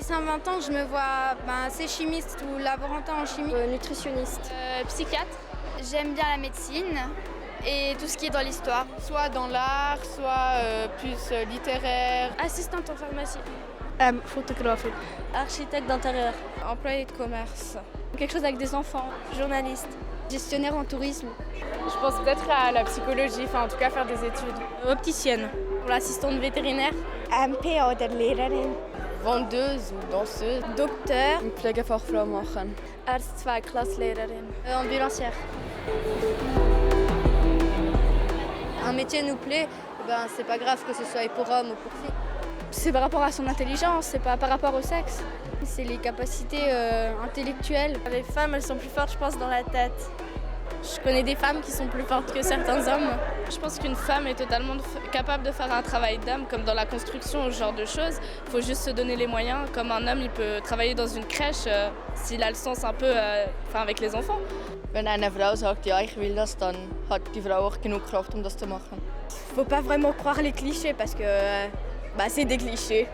10-20 ans, je me vois c'est chimiste ou laborantin en chimie. Nutritionniste. Psychiatre. J'aime bien la médecine et tout ce qui est dans l'histoire. Soit dans l'art, soit plus littéraire. Assistante en pharmacie. Photographe. Architecte d'intérieur. Employé de commerce. Quelque chose avec des enfants. Journaliste. Gestionnaire en tourisme. Je pense peut-être à la psychologie, en tout cas faire des études. Opticienne. Pour l'assistante vétérinaire. MP oder Lehrerin. Vendeuse ou danseuse. Docteur. Une Pflegefachfrau machen. Klasslehrerin. Ambulancière. Un métier nous plaît, c'est pas grave que ce soit pour homme ou pour fille. C'est par rapport à son intelligence, c'est pas par rapport au sexe. C'est les capacités intellectuelles. Les femmes, elles sont plus fortes, je pense, dans la tête. Je connais des femmes qui sont plus fortes que certains hommes. Je pense qu'une femme est totalement capable de faire un travail d'homme, comme dans la construction, ce genre de choses. Il faut juste se donner les moyens. Comme un homme, il peut travailler dans une crèche s'il a le sens un peu avec les enfants. Wenn eine Frau sagt, ja, ich will das, dann hat die Frau auch genug Kraft, das zu machen. Faut pas vraiment croire les clichés parce que c'est des clichés.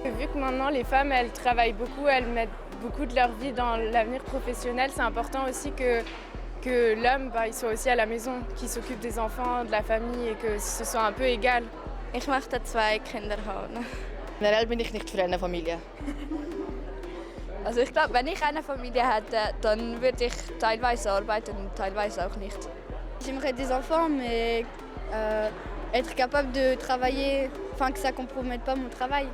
Vu que maintenant les femmes elles travaillent beaucoup, elles mettent beaucoup de leur vie dans l'avenir professionnel, c'est important aussi que l'homme il soit aussi à la maison, qu'il s'occupe des enfants, de la famille et que ce soit un peu égal. Ich möchte 2 Kinder haben. Generell bin ich nicht für eine Familie. Also ich glaube, wenn ich eine Familie hätte, dann würde ich teilweise arbeiten und teilweise auch nicht. J'aimerais des enfants, mais être capable de travailler, que ça compromette pas mon travail.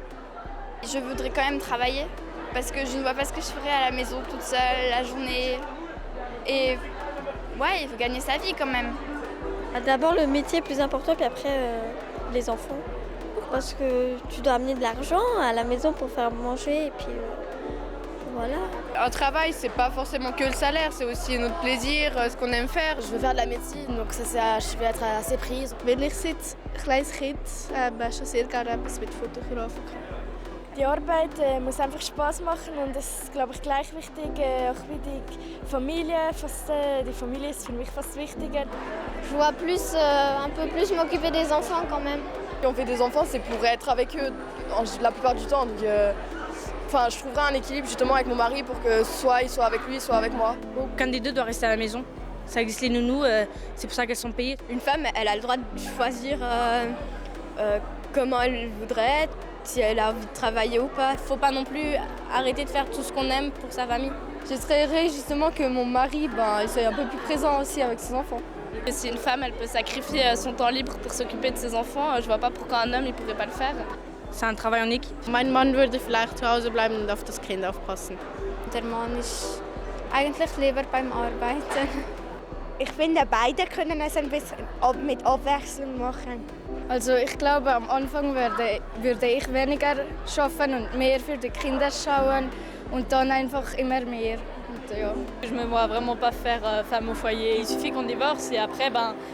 Je voudrais quand même travailler parce que je ne vois pas ce que je ferais à la maison toute seule la journée. Et ouais, il faut gagner sa vie quand même. D'abord le métier plus important, puis après les enfants. Parce que tu dois amener de l'argent à la maison pour faire manger et puis voilà. Un travail, c'est pas forcément que le salaire, c'est aussi notre plaisir, ce qu'on aime faire. Je veux faire de la médecine, donc je vais être assez prise. Wenn ich seit kleines Kind schon sehr gerne etwas mit Fotografen. Die Arbeit muss einfach Spaß machen und das ist, glaube ich, gleich wichtig, auch wie die Familie. Die Familie ist für mich fast wichtiger. Je vois un peu plus m'occuper des enfants quand même. Si on fait des enfants, c'est pour être avec eux la plupart du temps. Donc, je trouverai un équilibre justement avec mon mari pour que soit il soit avec lui, soit avec moi. Aucun des deux doit rester à la maison. Ça existe les nounous, c'est pour ça qu'elles sont payées. Une femme, elle a le droit de choisir comment elle voudrait être, si elle a envie de travailler ou pas. Il ne faut pas non plus arrêter de faire tout ce qu'on aime pour sa famille. J'espérais justement que mon mari soit un peu plus présent aussi avec ses enfants. Si une femme elle peut sacrifier son temps libre pour s'occuper de ses enfants, je vois pas pourquoi un homme il pourrait pas le faire. C'est un travail en équipe. Mein Mann würde vielleicht zu Hause bleiben und auf das Kind aufpassen. Der Mann ist eigentlich lieber beim Arbeiten. Ich finde, beide können es ein bisschen mit Abwechslung machen. Also ich glaube, am Anfang würde ich weniger arbeiten und mehr für die Kinder schauen und dann einfach immer mehr. Ja. Je me vois vraiment pas faire femme au foyer. Il suffit qu'on divorce et après,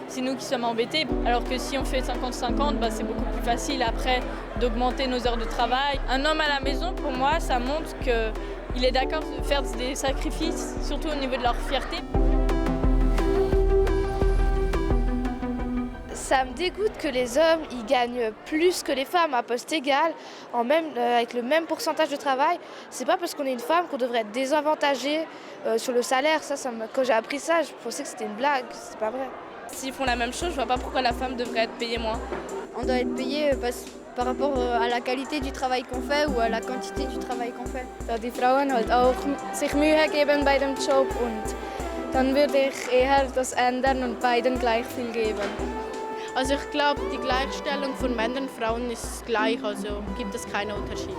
c'est nous qui sommes embêtés. Alors que si on fait 50-50, c'est beaucoup plus facile après d'augmenter nos heures de travail. Un homme à la maison, pour moi, ça montre qu'il est d'accord de faire des sacrifices, surtout au niveau de leur fierté. Ça me dégoûte que les hommes ils gagnent plus que les femmes à poste égal, avec le même pourcentage de travail. C'est pas parce qu'on est une femme qu'on devrait être désavantagé sur le salaire. Quand j'ai appris ça, je pensais que c'était une blague. C'est pas vrai. S'ils font la même chose, je vois pas pourquoi la femme devrait être payée moins. On doit être payé par rapport à la qualité du travail qu'on fait ou à la quantité du travail qu'on fait. Da die Frauen halt auch sich Mühe geben bei dem Job und dann würde ich eher das ändern und beiden gleich viel geben. Also ich glaube, die Gleichstellung von Männern und Frauen ist gleich, also gibt es keine Unterschiede.